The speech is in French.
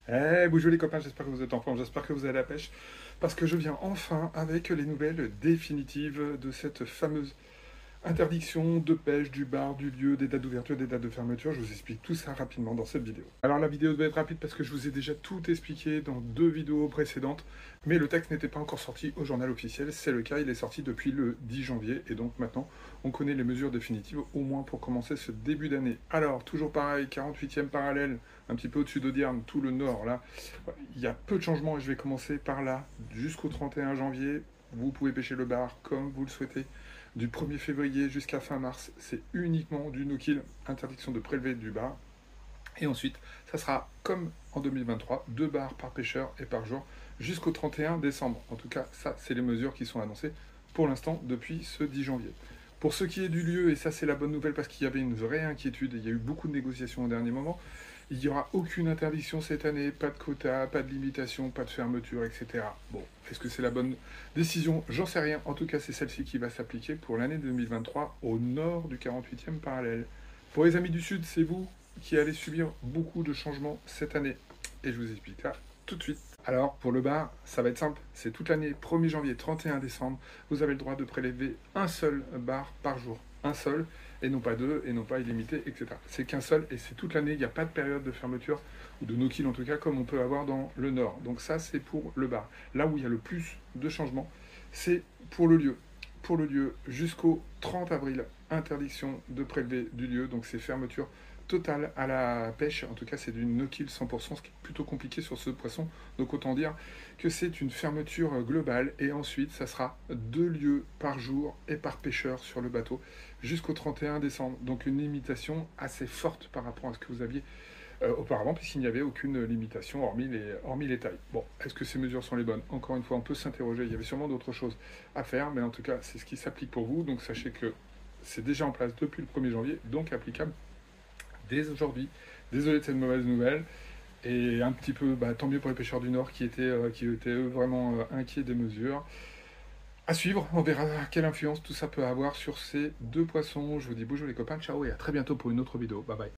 Bonjour les copains, j'espère que vous êtes en forme, j'espère que vous avez la pêche, parce que je viens enfin avec les nouvelles définitives de cette fameuse interdiction de pêche du bar, du lieu, des dates d'ouverture, des dates de fermeture. Je vous explique tout ça rapidement dans cette vidéo. Alors la vidéo devait être rapide parce que je vous ai déjà tout expliqué dans deux vidéos précédentes, mais le texte n'était pas encore sorti au journal officiel. C'est le cas, il est sorti depuis le 10 janvier, et donc maintenant on connaît les mesures définitives, au moins pour commencer ce début d'année. Alors, toujours pareil, 48e parallèle, un petit peu au-dessus d'Audierne, tout le nord, là, il y a peu de changements, et je vais commencer par là, jusqu'au 31 janvier. Vous pouvez pêcher le bar comme vous le souhaitez. Du 1er février jusqu'à fin mars, c'est uniquement du no-kill, interdiction de prélever du bar. Et ensuite, ça sera comme en 2023, 2 bars par pêcheur et par jour jusqu'au 31 décembre. En tout cas, ça, c'est les mesures qui sont annoncées pour l'instant depuis ce 10 janvier. Pour ce qui est du lieu, et ça c'est la bonne nouvelle parce qu'il y avait une vraie inquiétude, et il y a eu beaucoup de négociations au dernier moment, il n'y aura aucune interdiction cette année, pas de quota, pas de limitation, pas de fermeture, etc. Bon, est-ce que c'est la bonne décision? J'en sais rien. En tout cas, c'est celle-ci qui va s'appliquer pour l'année 2023 au nord du 48e parallèle. Pour les amis du Sud, c'est vous qui allez subir beaucoup de changements cette année. Et je vous explique ça tout de suite. Alors, pour le bar, ça va être simple. C'est toute l'année, 1er janvier, 31 décembre. Vous avez le droit de prélever un seul bar par jour. Un seul, et non pas deux, et non pas illimité, etc. C'est qu'un seul, et c'est toute l'année. Il n'y a pas de période de fermeture, ou de no-kill en tout cas, comme on peut avoir dans le Nord. Donc ça, c'est pour le bar. Là où il y a le plus de changements, c'est pour le lieu. Pour le lieu, jusqu'au 30 avril, interdiction de prélever du lieu, donc c'est fermeture totale à la pêche. En tout cas, c'est du no-kill 100%, ce qui est plutôt compliqué sur ce poisson. Donc autant dire que c'est une fermeture globale. Et ensuite, ça sera 2 lieux par jour et par pêcheur sur le bateau jusqu'au 31 décembre. Donc une limitation assez forte par rapport à ce que vous aviez auparavant, puisqu'il n'y avait aucune limitation hormis les tailles. Bon, est-ce que ces mesures sont les bonnes? Encore une fois, on peut s'interroger. Il y avait sûrement d'autres choses à faire, mais en tout cas, c'est ce qui s'applique pour vous. Donc sachez que c'est déjà en place depuis le 1er janvier, donc applicable dès aujourd'hui. Désolé de cette mauvaise nouvelle. Et un petit peu, tant mieux pour les pêcheurs du Nord qui étaient eux, vraiment inquiets des mesures. À suivre, on verra quelle influence tout ça peut avoir sur ces deux poissons. Je vous dis bonjour les copains, ciao et à très bientôt pour une autre vidéo. Bye bye.